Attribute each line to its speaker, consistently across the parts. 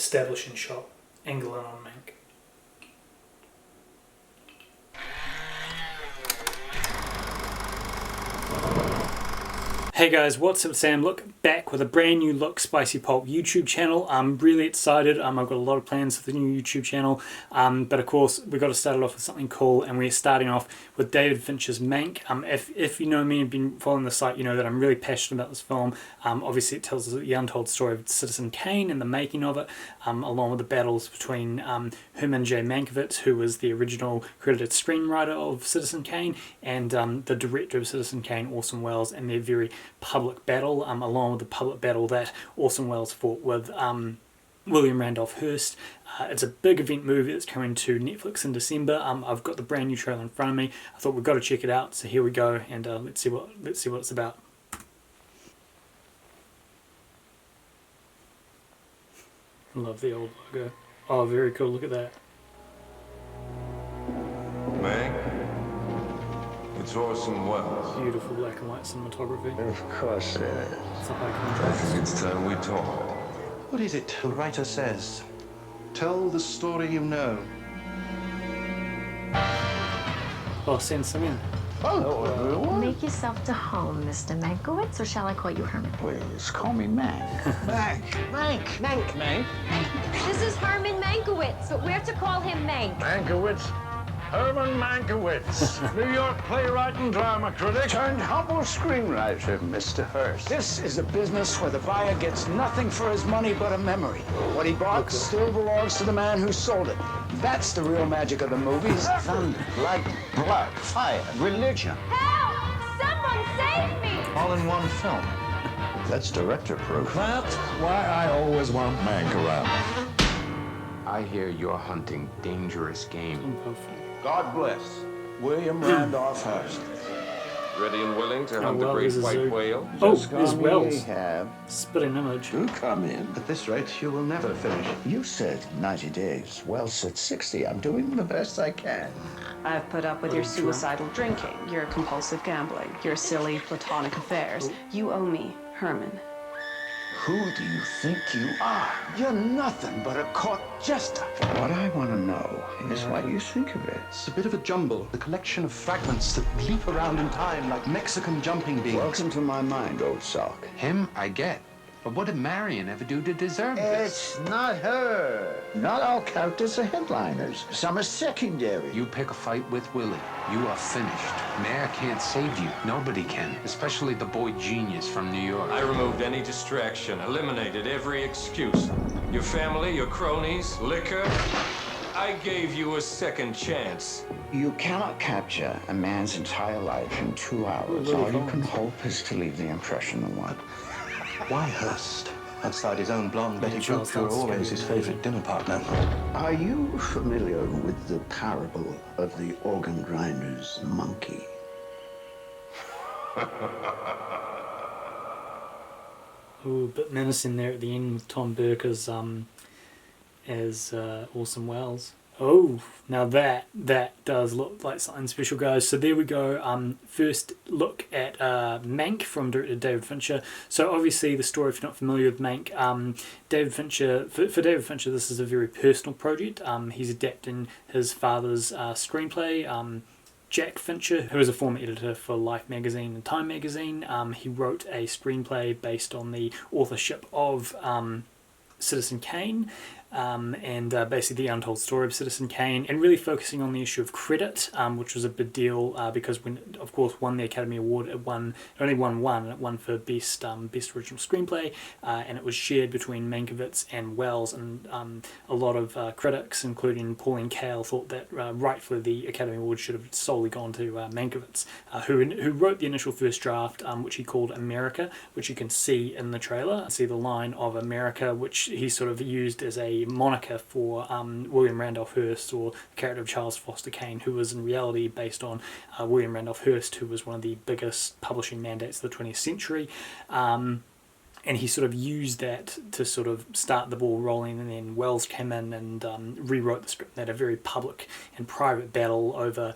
Speaker 1: establishing shot, angle in on Mank. Hey guys, what's up? Sam. Look, back with a brand new SpicyPulp YouTube channel. I'm really excited. I've got a lot of plans for the new YouTube channel, but of course we've got to start it off with something cool, and we're starting off with David Fincher's Mank. If you know me and been following the site, you know that I'm really passionate about this film. Obviously it tells the untold story of Citizen Kane and the making of it, along with the battles between Herman J. Mankiewicz, who was the original credited screenwriter of Citizen Kane, and the director of Citizen Kane, Orson Welles, and their very public battle, along with the public battle that Orson Welles fought with William Randolph Hearst. It's a big event movie that's coming to Netflix in December. I've got the brand new trailer in front of me. I thought we've got to check it out, so here we go, and let's see what it's about. I love the old logo. Oh, very cool. Look at that.
Speaker 2: Mank, it's Orson Welles.
Speaker 1: Beautiful black and white cinematography.
Speaker 3: Of course it is.
Speaker 1: It's a high
Speaker 2: I
Speaker 1: contrast.
Speaker 2: think it's time we talk.
Speaker 4: What is it the writer says? Tell the story you know.
Speaker 1: Oh, send some in.
Speaker 3: Hello, everyone.
Speaker 5: Make yourself to home, Mr. Mankiewicz, or shall I call you Herman?
Speaker 3: Please, call me Mank.
Speaker 4: Mank.
Speaker 6: This is Herman Mankiewicz, but we're to call him Mank.
Speaker 3: Mankiewicz. Herman Mankiewicz. New York playwright and drama critic. Turned humble screenwriter, Mr. Hearst. This is a business where the buyer gets nothing for his money but a memory. What he bought still belongs to the man who sold it. That's the real magic of the movies. Thunder, lightning, blood, fire, religion.
Speaker 6: Help! Someone save me!
Speaker 4: All in one film.
Speaker 3: That's director proof. That's why I always want Mank around.
Speaker 7: I hear you're hunting dangerous game.
Speaker 3: God bless William Randolph Hearst.
Speaker 2: Ready and willing to hunt the
Speaker 1: well,
Speaker 2: great
Speaker 1: this is
Speaker 2: white
Speaker 1: a-
Speaker 2: whale?
Speaker 1: Oh,
Speaker 3: Just
Speaker 1: there's
Speaker 3: call me
Speaker 1: Wells.
Speaker 3: Ahab.
Speaker 1: Spitting image.
Speaker 3: Do come in.
Speaker 4: At this rate, you will never finish.
Speaker 3: You said 90 days. Well, said 60. I'm doing the best I can.
Speaker 8: I've put up with your suicidal drinking, your compulsive gambling, your silly platonic affairs. You owe me, Herman.
Speaker 3: Who do you think you are? You're nothing but a court jester. What I want to know is what you think of it.
Speaker 4: It's a bit of a jumble, a collection of fragments that leap around in time like Mexican jumping beans.
Speaker 3: Welcome to my mind, old sock.
Speaker 7: Him, I get. But what did Marion ever do to deserve this?
Speaker 3: It's not her. Not all characters are headliners. Some are secondary.
Speaker 7: You pick a fight with Willie, you are finished. Mayor can't save you. Nobody can. Especially the boy genius from New York.
Speaker 2: I removed any distraction, eliminated every excuse. Your family, your cronies, liquor. I gave you a second chance.
Speaker 3: You cannot capture a man's entire life in 2 hours.
Speaker 1: Really
Speaker 3: All you
Speaker 1: can't.
Speaker 3: can hope is to leave the impression of one.
Speaker 4: Why Hearst? Outside his own blonde Betty Boop,
Speaker 1: Charles
Speaker 4: you were
Speaker 1: Dance
Speaker 4: always his
Speaker 1: Studio.
Speaker 4: favorite dinner partner.
Speaker 3: Are you familiar with the parable of the organ grinder's monkey?
Speaker 1: Ooh, a bit menacing there at the end with Tom Burke as Orson Welles. Oh, now that does look like something special, guys. So there we go. First look at Mank from director David Fincher. So obviously the story, if you're not familiar with Mank, David Fincher, for David Fincher, this is a very personal project. He's adapting his father's screenplay. Jack Fincher, who is a former editor for Life magazine and Time magazine, he wrote a screenplay based on the authorship of Citizen Kane, and basically the untold story of Citizen Kane, and really focusing on the issue of credit, which was a big deal because when, of course, won the Academy Award, it only won one. It won for best original screenplay, and it was shared between Mankiewicz and Welles, and a lot of critics, including Pauline Kael, thought that rightfully the Academy Award should have solely gone to Mankiewicz, who wrote the initial first draft, which he called America, which you can see in the trailer. See the line of America, which he sort of used as a moniker for William Randolph Hearst, or the character of Charles Foster Kane, who was in reality based on William Randolph Hearst, who was one of the biggest publishing mandates of the 20th century. And he sort of used that to sort of start the ball rolling, and then Welles came in and rewrote the script. They had a very public and private battle over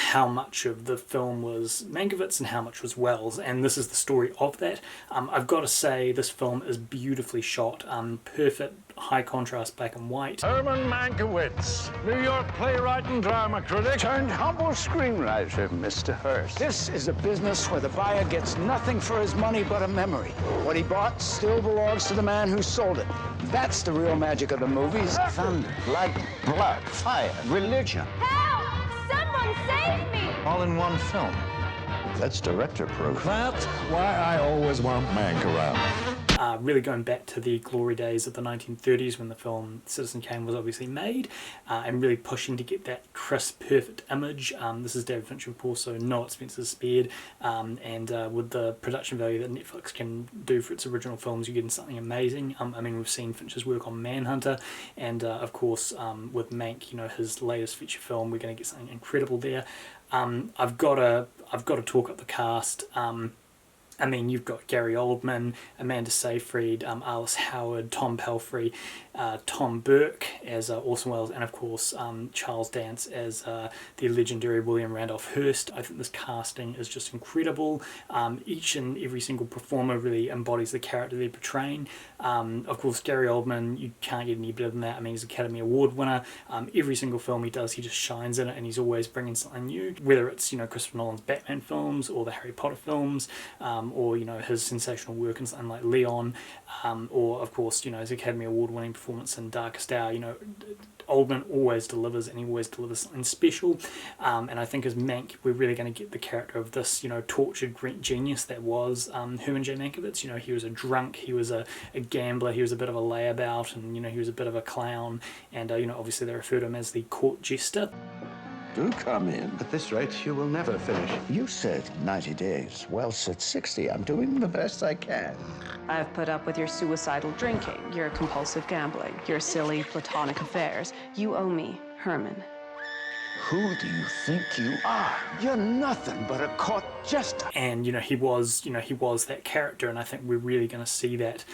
Speaker 1: how much of the film was Mankiewicz and how much was Wells, and this is the story of that. I've got to say this film is beautifully shot, perfect high contrast black and white.
Speaker 3: Herman Mankiewicz, New York playwright and drama critic turned humble screenwriter, Mr. Hearst. This is a business where the buyer gets nothing for his money but a memory. What he bought still belongs to the man who sold it. That's the real magic of the movies. Thunder, lightning, blood, fire, religion.
Speaker 6: Help! Someone save me!
Speaker 4: All in one film. That's director proof.
Speaker 3: That's why I always want Mank around.
Speaker 1: Really going back to the glory days of the 1930s when the film Citizen Kane was obviously made, and really pushing to get that crisp, perfect image. This is David Fincher, of course, so no expenses spared, and with the production value that Netflix can do for its original films, you're getting something amazing. I mean, we've seen Fincher's work on Manhunter, and of course with Mank, you know, his latest feature film, we're going to get something incredible there. I've got to talk up the cast. I mean, you've got Gary Oldman, Amanda Seyfried, Alice Howard, Tom Pelphrey, Tom Burke as Orson Welles, and of course Charles Dance as the legendary William Randolph Hearst. I think this casting is just incredible. Each and every single performer really embodies the character they're portraying. Of course, Gary Oldman, you can't get any better than that. I mean, he's an Academy Award winner. Every single film he does, he just shines in it, and he's always bringing something new. Whether it's, you know, Christopher Nolan's Batman films or the Harry Potter films, or, you know, his sensational work in something like Leon, or of course, you know, his Academy Award winning performance in Darkest Hour. You know, Oldman always delivers, and he always delivers something special. And I think as Mank, we're really going to get the character of this, you know, tortured genius that was Herman J. Mankiewicz. You know, he was a drunk, he was a gambler, he was a bit of a layabout, and, you know, he was a bit of a clown. And, you know, obviously they refer to him as the court jester.
Speaker 3: Do come in.
Speaker 4: At this rate, you will never finish.
Speaker 3: You said 90 days. Well, said 60. I'm doing the best I can.
Speaker 8: I've put up with your suicidal drinking, your compulsive gambling, your silly platonic affairs. You owe me, Herman.
Speaker 3: Who do you think you are? You're nothing but a court jester.
Speaker 1: And, you know, he was that character, and I think we're really going to see that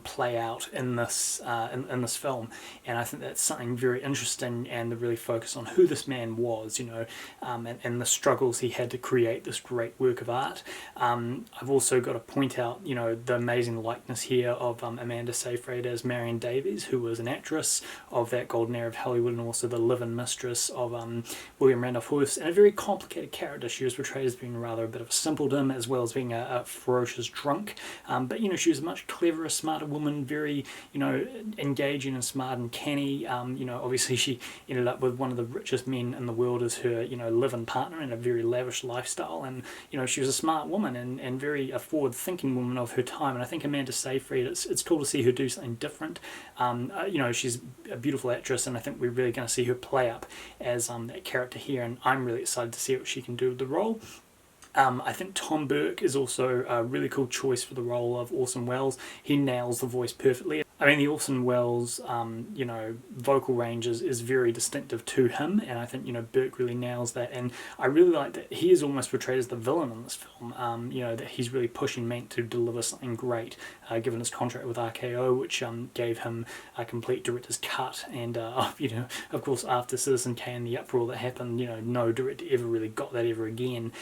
Speaker 1: play out in this in this film. And I think that's something very interesting, and to really focus on who this man was, you know, and the struggles he had to create this great work of art. I've also got to point out, you know, the amazing likeness here of Amanda Seyfried as Marion Davies, who was an actress of that golden era of Hollywood, and also the live-in mistress of William Randolph Hearst, and a very complicated character. She was portrayed as being rather a bit of a simpleton, as well as being a ferocious drunk. But, you know, she was a much cleverer, smarter woman, very, you know, engaging and smart and canny. You know, obviously she ended up with one of the richest men in the world as her, you know, live-in partner in a very lavish lifestyle. And, you know, she was a smart woman and very a forward-thinking woman of her time. And I think Amanda Seyfried, it's cool to see her do something different. You know, she's a beautiful actress, and I think we're really going to see her play up as that character here, and I'm really excited to see what she can do with the role. I think Tom Burke is also a really cool choice for the role of Orson Welles. He nails the voice perfectly. I mean, the Orson Welles, you know, vocal range is very distinctive to him, and I think, you know, Burke really nails that. And I really like that he is almost portrayed as the villain in this film. You know, that he's really pushing Mank to deliver something great, given his contract with RKO, which gave him a complete director's cut. And you know, of course, after Citizen Kane, the uproar that happened, you know, no director ever really got that ever again.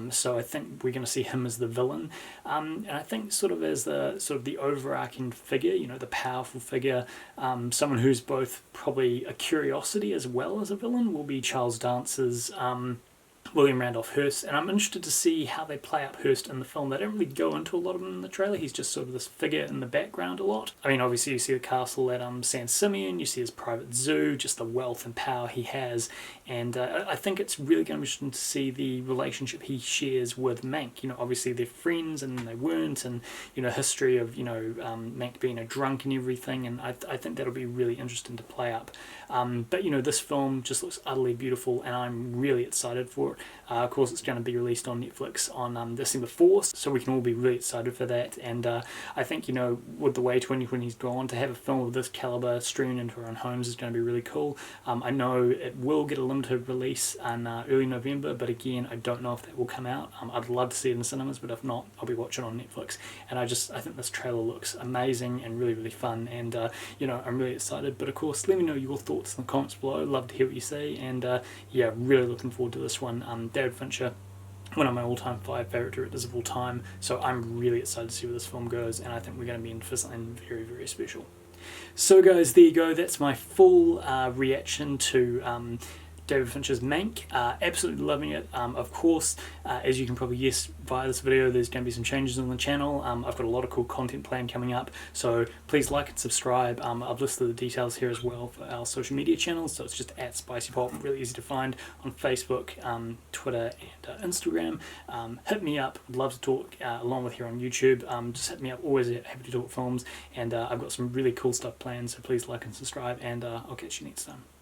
Speaker 1: So I think we're going to see him as the villain, and I think sort of as the overarching figure, you know, the powerful figure, someone who's both probably a curiosity as well as a villain, will be Charles Dance's William Randolph Hearst, and I'm interested to see how they play up Hearst in the film. They don't really go into a lot of him in the trailer. He's just sort of this figure in the background a lot. I mean, obviously you see the castle at San Simeon, you see his private zoo, just the wealth and power he has, and I think it's really going to be interesting to see the relationship he shares with Mank. You know, obviously they're friends and they weren't, and, you know, history of, you know, Mank being a drunk and everything, and I think that'll be really interesting to play up. But, you know, this film just looks utterly beautiful, and I'm really excited for it. Of course, it's going to be released on Netflix on December 4th, so we can all be really excited for that. And I think, you know, with the way 2020's gone, to have a film of this caliber streamed into our own homes is going to be really cool. I know it will get a limited release in early November, but again, I don't know if that will come out. I'd love to see it in cinemas, but if not, I'll be watching it on Netflix. And I think this trailer looks amazing and really, really fun, and you know, I'm really excited. But of course, let me know your thoughts in the comments below. Love to hear what you say, and yeah, really looking forward to this one. David Fincher, one of my all-time 5 favourite directors of all time, so I'm really excited to see where this film goes, and I think we're going to be in for something very, very special. So guys, there you go, that's my full reaction to David Fincher's Mank. Absolutely loving it. Of course, as you can probably guess via this video, there's going to be some changes on the channel. I've got a lot of cool content planned coming up, so please like and subscribe. I've listed the details here as well for our social media channels, so it's just at SpicyPulp, really easy to find on Facebook, Twitter and Instagram. Hit me up, I'd love to talk along with here on YouTube. Just hit me up, always happy to talk films, and I've got some really cool stuff planned, so please like and subscribe, and I'll catch you next time.